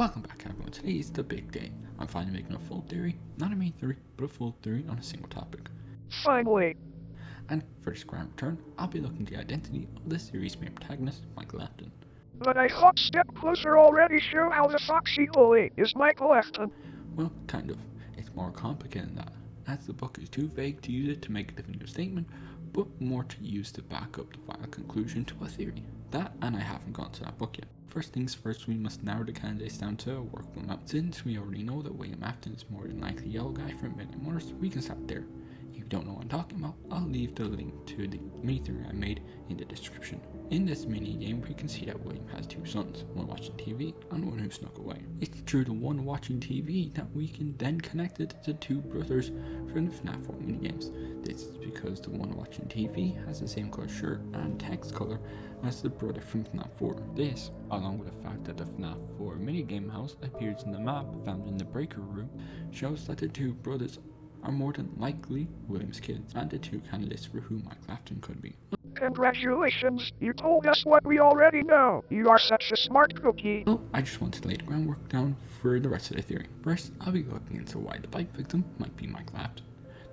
Welcome back everyone, today is the big day. I'm finally making a full theory, not a main theory, but a full theory on a single topic. Finally! And for this grand return, I'll be looking at the identity of the series' main protagonist, Michael Afton. But I thought Step Closer already showed how the foxy bully is Michael Afton. Well, kind of. It's more complicated than that, as the book is too vague to use it to make a definitive statement, but more to use to back up the final conclusion to a theory. That, and I haven't gotten to that book yet. First things first, we must narrow the candidates down to a workable amount. Since we already know that William Afton is more than likely Yellow Guy from Midnight Murders, we can start there. If you don't know what I'm talking about, I'll leave the link to the mini theory I made in the description. In this mini game, we can see that William has two sons, one watching TV and one who snuck away. It's through the one watching TV that we can then connect it to the two brothers from the FNAF 4 minigames. This is because the one watching TV has the same color shirt and text color as the brother from FNAF 4. This, along with the fact that the FNAF 4 minigame house appears in the map found in the breaker room, shows that the two brothers are more than likely William's kids and the two candidates for who Michael Afton could be. Congratulations, you told us what we already know. You are such a smart cookie. Well, I just wanted to lay the groundwork down for the rest of the theory. First, I'll be looking into why the bike victim might be Michael Afton.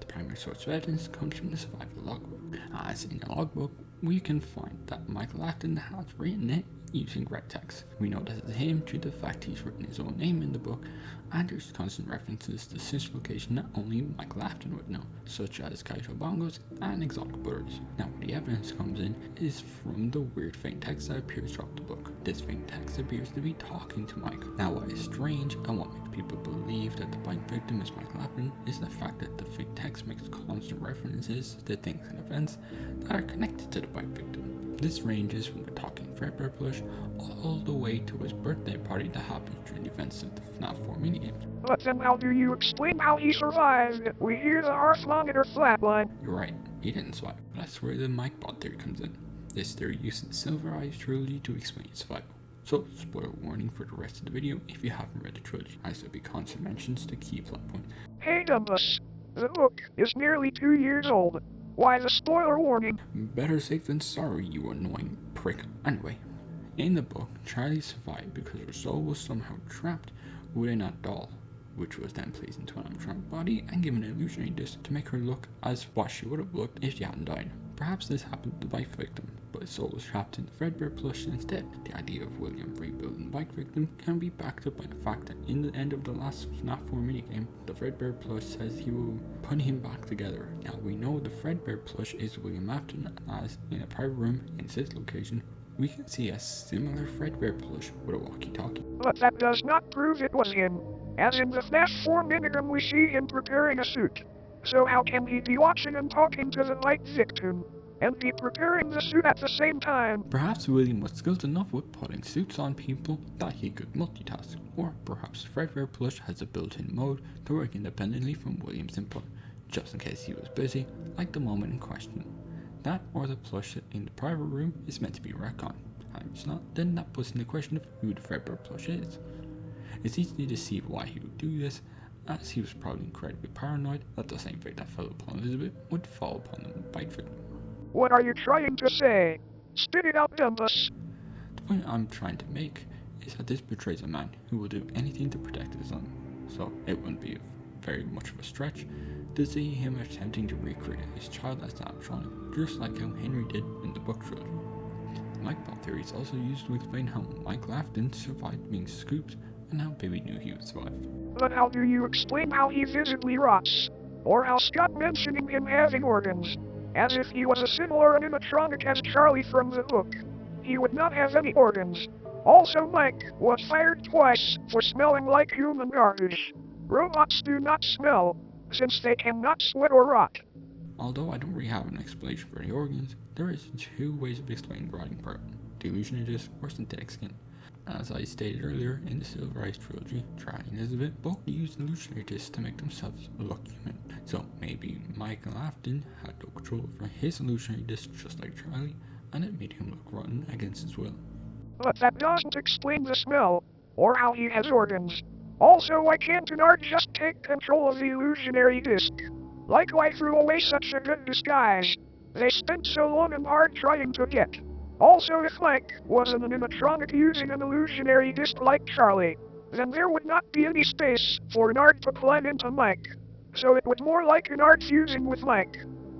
The primary source of evidence comes from the survival logbook. As in the logbook, we can find that Michael Afton has written it using red text. We know this is him due to the fact he's written his own name in the book, and there's constant references to this location that only Michael Afton would know, such as Kaito Bongos and Exotic Butters. Now where the evidence comes in is from the weird faint text that appears throughout the book. This faint text appears to be talking to Michael. Now what is strange and what makes people believe that the bike victim is Michael Afton is the fact that the faint text makes constant references to things and events that are connected to the bike victim. This ranges from the talking Fredbear plush all the way to his birthday party that happens during the events of the FNAF 4 minigames. But then how do you explain how he survived? We hear the hearth monitor flatline. You're right, he didn't survive, but that's where the Mike Bot theory comes in. This theory uses the Silver Eyes trilogy to explain his survival. So, spoiler warning for the rest of the video if you haven't read the trilogy, as there'll be constant mentions to key plot points. Hey Dumbus, the book is nearly 2 years old. Why the spoiler warning? Better safe than sorry, you annoying prick. Anyway, in the book, Charlie survived because her soul was somehow trapped within a doll, which was then placed into an untrapped body and given an illusionary disc to make her look as what she would have looked if she hadn't died. Perhaps this happened to the bike victim, but his soul was trapped in the Fredbear plush instead. The idea of William rebuilding the bike victim can be backed up by the fact that in the end of the last FNAF 4 minigame, the Fredbear plush says he will put him back together. Now we know the Fredbear plush is William Afton, as in a private room in this location, we can see a similar Fredbear plush with a walkie-talkie. But that does not prove it was him. As in the FNAF 4 minigame we see him preparing a suit. So how can he be watching and talking to the bike victim, and be preparing the suit at the same time? Perhaps William was skilled enough with putting suits on people that he could multitask, or perhaps Fredbear plush has a built-in mode to work independently from William's input, just in case he was busy, like the moment in question. That or the plush in the private room is meant to be retcon, and if it's not, then that puts in the question of who the Fredbear plush is. It's easy to see why he would do this, as he was probably incredibly paranoid that the same fate that fell upon Elizabeth would fall upon the bike victim. What are you trying to say? Spit it out, Dumbus. The point I'm trying to make is that this portrays a man who will do anything to protect his son, so it wouldn't be very much of a stretch to see him attempting to recreate his child as animatronic, just like how Henry did in the book trilogy. The Mike Bot theory is also used to explain how Michael Afton survived being scooped and how Baby knew he would survive. But how do you explain how he visibly rots? Or how Scott mentioning him having organs? As if he was a similar animatronic as Charlie from the book. He would not have any organs. Also, Mike was fired twice for smelling like human garbage. Robots do not smell, since they cannot sweat or rot. Although I don't really have an explanation for the organs, there is two ways of explaining rotting part: the illusionary disc or synthetic skin. As I stated earlier in the Silver Eyes trilogy, Charlie and Elizabeth both used illusionary discs to make themselves look human. So maybe Michael Afton had no control over his illusionary disc just like Charlie, and it made him look rotten against his will. But that doesn't explain the smell, or how he has organs. Also, why can't an art just take control of the illusionary disc? Like why threw away such a good disguise? They spent so long and hard trying to get. Also, if Mike was an animatronic using an illusionary disc like Charlie, then there would not be any space for Nard to climb into Mike. So it would more like Nard fusing with Mike.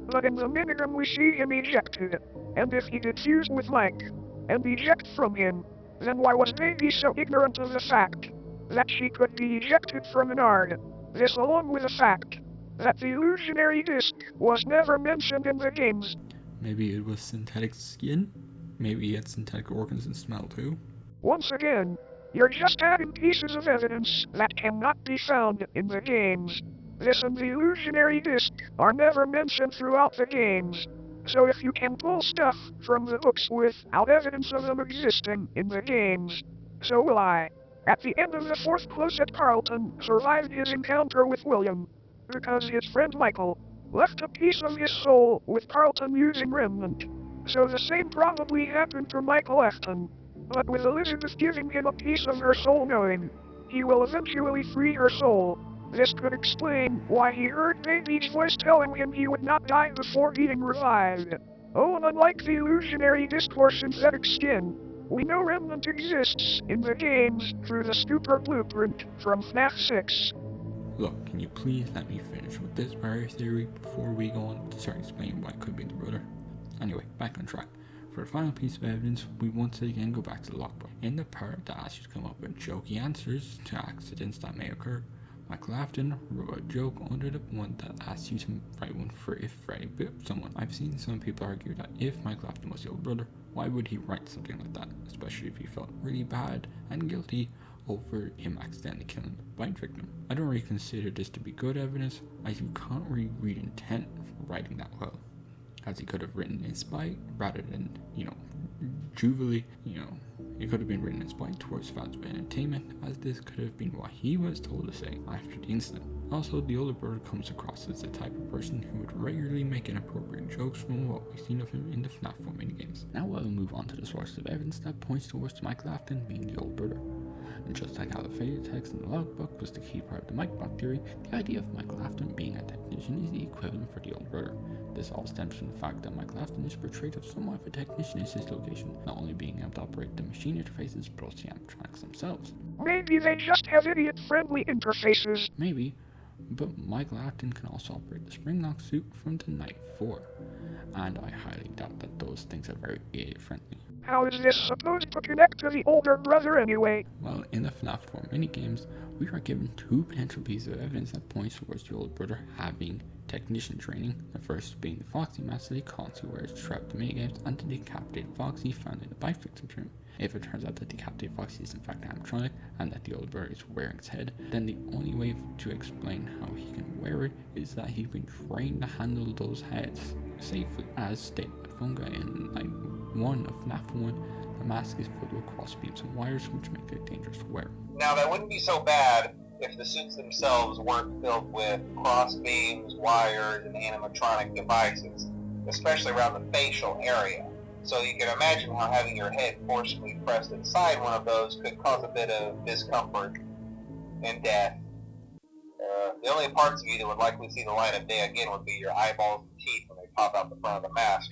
But in the minigram we see him ejected. And if he did fuse with Mike, and eject from him, then why was Baby so ignorant of the fact that she could be ejected from Nard? This along with the fact that the illusionary disc was never mentioned in the games. Maybe it was synthetic skin? Maybe he had synthetic organs and smell too? Once again, you're just adding pieces of evidence that cannot be found in the games. This and the illusionary disc are never mentioned throughout the games. So if you can pull stuff from the books without evidence of them existing in the games, so will I. At the end of the fourth closet, Carlton survived his encounter with William, because his friend Michael left a piece of his soul with Carlton using Remnant. So the same probably happened to Michael Afton, but with Elizabeth giving him a piece of her soul knowing he will eventually free her soul. This could explain why he heard Baby's voice telling him he would not die before being revived. Oh, and unlike the illusionary disc or synthetic skin, we know Remnant exists in the games through the Stupor blueprint from FNAF 6. Look, can you please let me finish with this barrier theory before we go on to start explaining why it could be the brother? Anyway, back on track. For the final piece of evidence, we once again go back to the logbook. In the part that asks you to come up with jokey answers to accidents that may occur, Michael Afton wrote a joke under the one that asks you to write one for if Freddy bit someone. I've seen some people argue that if Michael Afton was the older brother, why would he write something like that, especially if he felt really bad and guilty over him accidentally killing the bite victim. I don't really consider this to be good evidence, as you can't really read intent for writing that well, as he could have written in spite rather than, juvenilely, it could have been written in spite towards fans of entertainment, as this could have been what he was told to say after the incident. Also, the older brother comes across as the type of person who would regularly make inappropriate jokes from what we've seen of him in the FNAF 4 minigames. Now we'll move on to the sources of evidence that points towards Michael Afton being the older brother. And just like how the failure text in the logbook was the key part of the Mike Block theory, the idea of Michael Afton being a technician is the equivalent for the older brother. This all stems from the fact that Michael Afton is portrayed as somewhat of a technician in his location, not only being able to operate the machine interfaces, but also the animatronics themselves. Maybe they just have idiot-friendly interfaces. Maybe, but Michael Afton can also operate the spring lock suit from the Night 4, and I highly doubt that those things are very idiot-friendly. How is this supposed to connect to the older brother anyway? Well, in the FNAF 4 minigames, we are given two potential pieces of evidence that points towards the older brother having technician training, the first being the Foxy mask that he constantly wears throughout the minigames and the decapitated Foxy found in the bite victim's room. If it turns out that the decapitated Foxy is in fact animatronic and that the older brother is wearing its head, then the only way to explain how he can wear it is that he's been trained to handle those heads safely. As stated by Fungi in Night 1 of FNAF 1, the mask is filled with cross beams and wires which make it dangerous to wear. Now that wouldn't be so bad if the suits themselves weren't filled with cross beams, wires, and animatronic devices, especially around the facial area. So you can imagine how having your head forcibly pressed inside one of those could cause a bit of discomfort and death. The only parts of you that would likely see the light of day again would be your eyeballs and teeth when they pop out the front of the mask.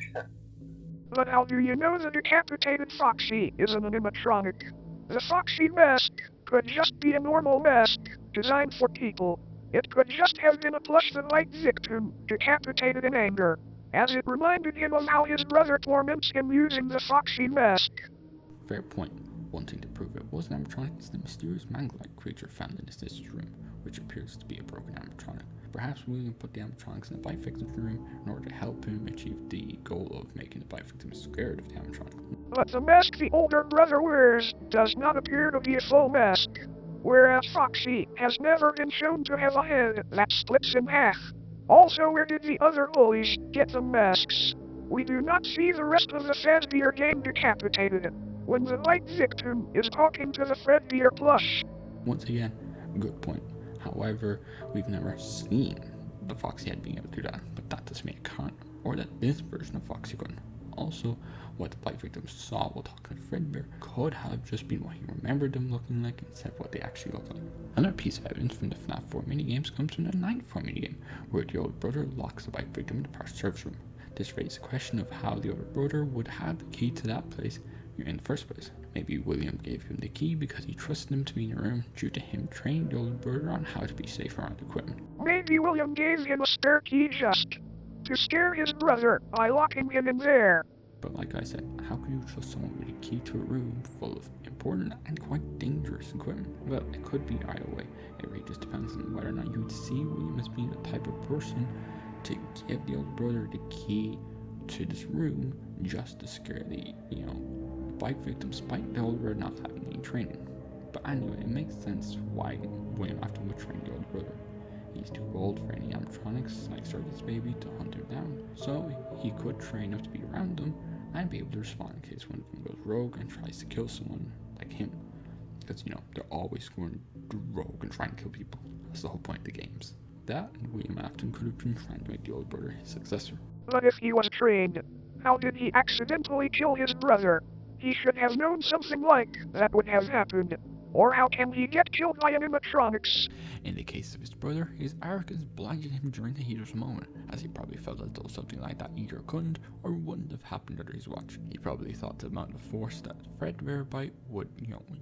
But how do you know the decapitated Foxy isn't an animatronic? The Foxy mask could just be a normal mask designed for people. It could just have been a plush the white victim decapitated in anger, as it reminded him of how his brother torments him using the Foxy mask. Fair point. One thing to prove it was an animatronic is the mysterious mangle-like creature found in his sister's room, which appears to be a broken animatronic. Perhaps William put the animatronics in the bite victim's room in order to help him achieve the goal of making the bite victim scared of the animatronic. But the mask the older brother wears does not appear to be a full mask, whereas Foxy has never been shown to have a head that splits in half. Also, where did the other bullies get the masks? We do not see the rest of the Fazbear gang decapitated when the white victim is talking to the Fredbear plush. Once again, good point. However, we've never seen the Foxy head being able to do that, but that doesn't mean it can't, or that this version of Foxy couldn't. Also, what the bite victim saw while talking to Fredbear could have just been what he remembered them looking like instead of what they actually look like. Another piece of evidence from the FNAF 4 minigames comes from the Night 4 minigame, where the older brother locks the bite victim in the parts service room. This raises the question of how the older brother would have the key to that place in the first place. Maybe William gave him the key because he trusted him to be in the room due to him training the older brother on how to be safe around equipment. Maybe William gave him a spare key just to scare his brother by locking him in there. But like I said, how could you trust someone with a key to a room full of important and quite dangerous equipment? Well, it could be either way. It really just depends on whether or not you would see William as being the type of person to give the older brother the key to this room just to scare the bike victim, despite the older brother not having any training. But anyway, it makes sense why William Afton would train the older brother. He's too old for any animatronics like Stargate Baby to hunt him down, so he could train him to be around them and be able to respond in case one of them goes rogue and tries to kill someone like him. Because, they're always going rogue and trying to kill people. That's the whole point of the games. That and William Afton could have been trying to make the older brother his successor. But if he was trained, how did he accidentally kill his brother? He should have known something like that would have happened. Or how can he get killed by animatronics? In the case of his brother, his arrogance blinded him during the heat of the moment, as he probably felt as though something like that either couldn't or wouldn't have happened under his watch. He probably thought the amount of force that Fred bite would,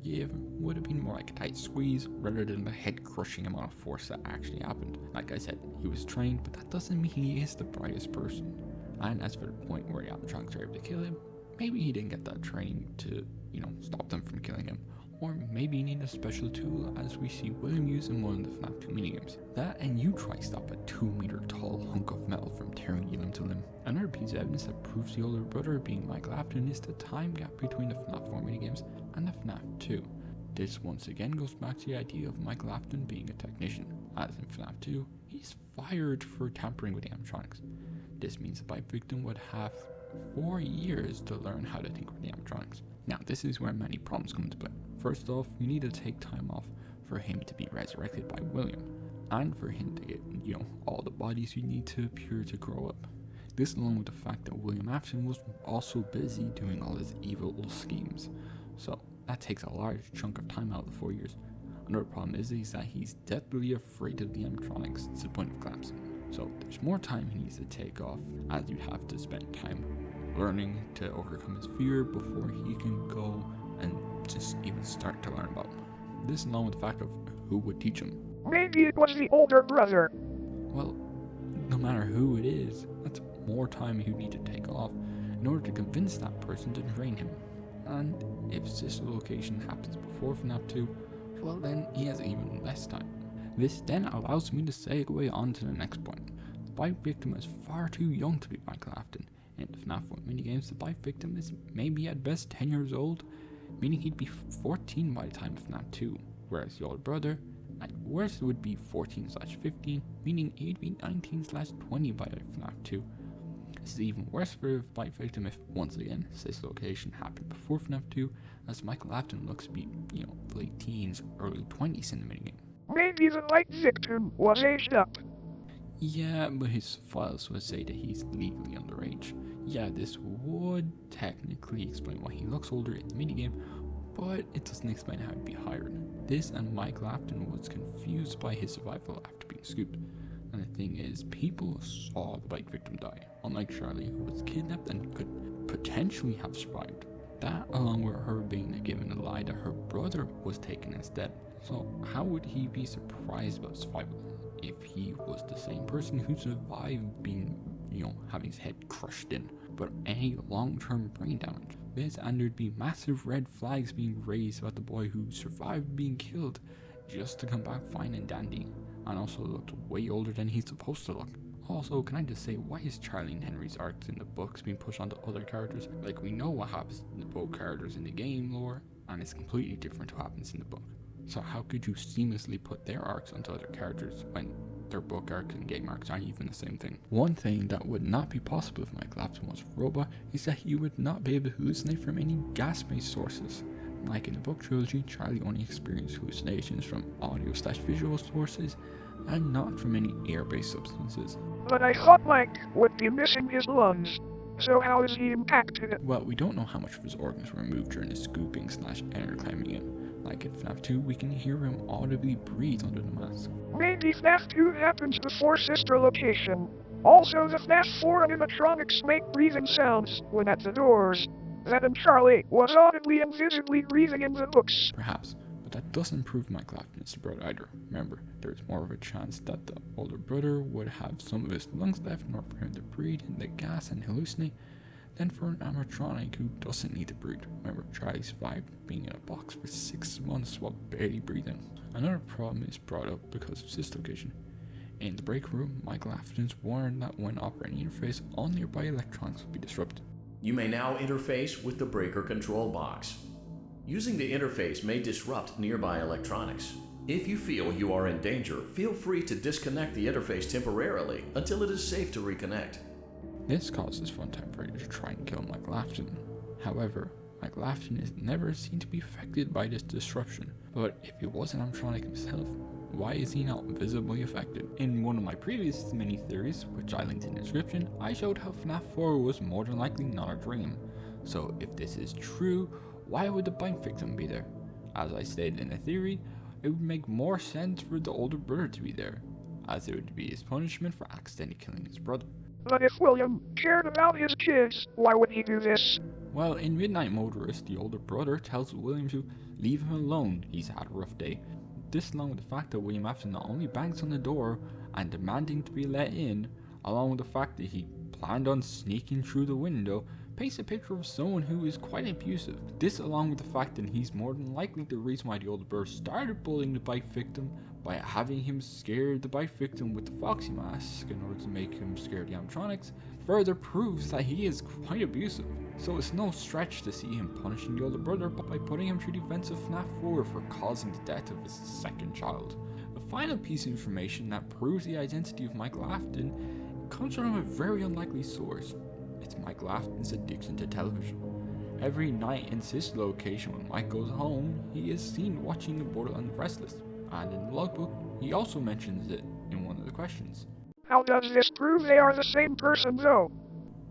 give would have been more like a tight squeeze rather than the head-crushing amount of force that actually happened. Like I said, he was trained, but that doesn't mean he is the brightest person. And as for the point where the animatronics were able to kill him, maybe he didn't get that training to, stop them from killing him. Or maybe you need a special tool, as we see William use in one of the FNAF 2 minigames. That and you try stop a 2-meter tall hunk of metal from tearing you limb to limb. Another piece of evidence that proves the older brother being Michael Afton is the time gap between the FNAF 4 minigames and the FNAF 2. This once again goes back to the idea of Michael Afton being a technician, as in FNAF 2, he's fired for tampering with the animatronics. This means the bite victim would have 4 years to learn how to tinker with the animatronics. Now, this is where many problems come into play. First off, you need to take time off for him to be resurrected by William, and for him to get, all the bodies you need to appear to grow up. This along with the fact that William Afton was also busy doing all his evil schemes. So, that takes a large chunk of time out of the 4 years. Another problem is that he's deathly afraid of the animatronics to the point of collapsing. So, there's more time he needs to take off, as you'd have to spend time learning to overcome his fear before he can go and just even start to learn about him. This along with the fact of who would teach him. Maybe it was the older brother. Well, no matter who it is, that's more time you need to take off in order to convince that person to train him. And if this location happens before FNAF 2, well then he has even less time. This then allows me to segue on to the next point. The bite victim is far too young to be Michael Afton. In the FNAF 1 minigames, the bite victim is maybe at best 10 years old, meaning he'd be 14 by the time of FNAF 2, whereas the older brother, at worst, would be 14/15, meaning he'd be 19/20 by FNAF 2. This is even worse for the bite victim if, once again, this location happened before FNAF 2, as Michael Afton looks to be, late teens, early 20s in the minigame. Maybe the bite victim was aged up. Yeah, but his files would say that he's legally underage. Yeah, this would technically explain why he looks older in the minigame, but it doesn't explain how he'd be hired. This and Michael Afton was confused by his survival after being scooped. And the thing is, people saw the bite victim die, unlike Charlie, who was kidnapped and could potentially have survived. That, along with her being given a lie that her brother was taken instead. So how would he be surprised about survival if he was the same person who survived being, having his head crushed in, but any long-term brain damage? This, and there'd be massive red flags being raised about the boy who survived being killed just to come back fine and dandy, and also looked way older than he's supposed to look. Also, can I just say, why is Charlie and Henry's arcs in the books being pushed onto other characters? Like, we know what happens to both characters in the game lore, and it's completely different to what happens in the book. So how could you seamlessly put their arcs onto other characters when their book arcs and game arcs aren't even the same thing? One thing that would not be possible if Michael Afton was a robot is that he would not be able to hallucinate from any gas-based sources. Like in the book trilogy, Charlie only experienced hallucinations from audio/visual sources and not from any air-based substances. But I thought Mike would be missing his lungs. So how is he impacted? Well, we don't know how much of his organs were removed during his scooping/enter climbing in. Like in FNAF 2, we can hear him audibly breathe under the mask. Maybe FNAF 2 happens before sister location. Also, the FNAF 4 animatronics make breathing sounds when at the doors. Then Charlie was audibly and visibly breathing in the books. Perhaps, but that doesn't prove Michael Afton's brother either. Remember, there's more of a chance that the older brother would have some of his lungs left in order for him to breathe in the gas and hallucinate than for an animatronic who doesn't need to breathe. Remember, Charlie survived being in a box for 6 months while barely breathing. Another problem is brought up because of this location. In the break room, Michael Afton's warned that when operating the interface, all nearby electronics will be disrupted. You may now interface with the breaker control box. Using the interface may disrupt nearby electronics. If you feel you are in danger, feel free to disconnect the interface temporarily until it is safe to reconnect. This causes Funtime Freddy to try and kill Michael Afton. However, Michael Afton is never seen to be affected by this disruption, but if he was an animatronic himself, why is he not visibly affected? In one of my previous mini theories, which I linked in the description, I showed how FNAF 4 was more than likely not a dream. So if this is true, why would the bite victim be there? As I stated in the theory, it would make more sense for the older brother to be there, as it would be his punishment for accidentally killing his brother. But if William cared about his kids, why would he do this? Well, in Midnight Motorist, the older brother tells William to leave him alone, he's had a rough day. This along with the fact that William Afton not only bangs on the door and demanding to be let in, along with the fact that he planned on sneaking through the window, paints a picture of someone who is quite abusive. This along with the fact that he's more than likely the reason why the older brother started bullying the bite victim by having him scare the bite victim with the Foxy mask in order to make him scare the animatronics, further proves that he is quite abusive. So it's no stretch to see him punishing the older brother by putting him through the events of FNAF 4 for causing the death of his second child. The final piece of information that proves the identity of Michael Afton comes from a very unlikely source. It's Michael Afton's addiction to television. Every night in this location when Mike goes home, he is seen watching the Borderlands Restless, and in the logbook, he also mentions it in one of the questions. How does this prove they are the same person, though?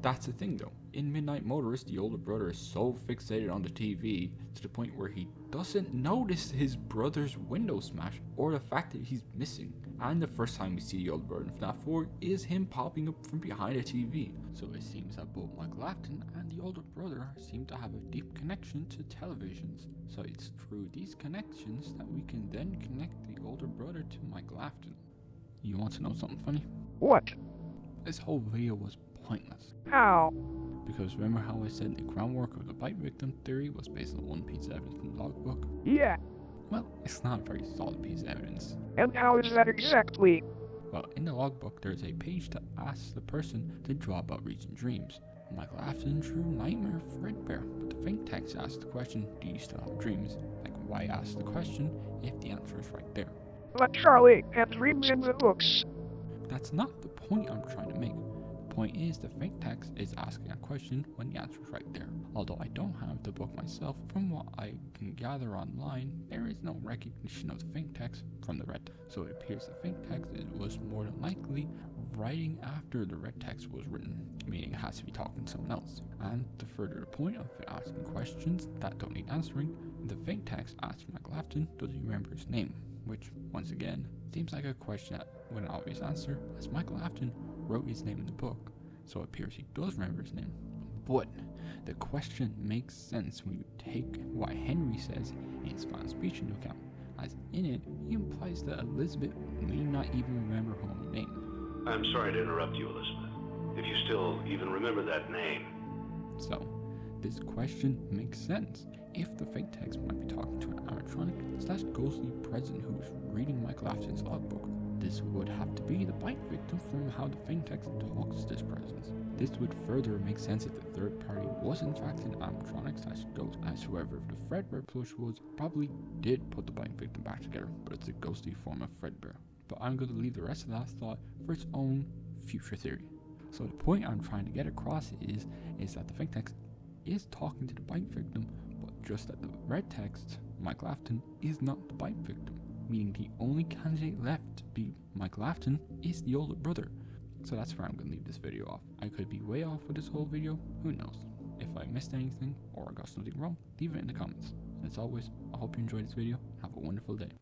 That's the thing though, in Midnight Motorist, the older brother is so fixated on the TV to the point where he doesn't notice his brother's window smash or the fact that he's missing. And the first time we see the older brother in FNAF 4 is him popping up from behind a TV. So it seems that both Michael Afton and the older brother seem to have a deep connection to televisions. So it's through these connections that we can then connect the older brother to Michael Afton. You want to know something funny? What? This whole video was pointless. How? Because remember how I said the groundwork of the bite victim theory was based on one piece of evidence from the logbook? Yeah. Well, it's not a very solid piece of evidence. And how is that exactly? Well, in the logbook there's a page that asks the person to draw about recent dreams. Michael Afton drew Nightmare Fredbear, but the faint text asks the question, do you still have dreams? Like, why ask the question if the answer is right there? But Charlie had dreams in the books. That's not the point I'm trying to make. The point is the faint text is asking a question when the answer is right there. Although I don't have the book myself, from what I can gather online, there is no recognition of the faint text from the red. So it appears the faint text was more than likely writing after the red text was written, meaning it has to be talking to someone else. And to further the point of it asking questions that don't need answering, the faint text asks Michael Afton, does he remember his name? Which, once again, seems like a question with an obvious answer, as Michael Afton wrote his name in the book, so it appears he does remember his name. But the question makes sense when you take what Henry says in his final speech into account, as in it, he implies that Elizabeth may not even remember her own name. I'm sorry to interrupt you, Elizabeth. If you still even remember that name. So, this question makes sense. If the fake text might be talking to an animatronic / ghostly present who is reading Michael Afton's logbook, this would have to be the bite victim from how the fake text talks to this presence. This would further make sense if the third party was in fact an animatronic / ghost, as whoever the Fredbear plush was probably did put the bite victim back together, but it's a ghostly form of Fredbear. But I'm going to leave the rest of that thought for its own future theory. So the point I'm trying to get across is that the fake text is talking to the bite victim, but just that the red text, Michael Afton, is not the bite victim, meaning the only candidate left to be Michael Afton is the older brother. So that's where I'm going to leave this video off. I could be way off with this whole video, who knows. If I missed anything or I got something wrong, leave it in the comments. And as always, I hope you enjoyed this video and have a wonderful day.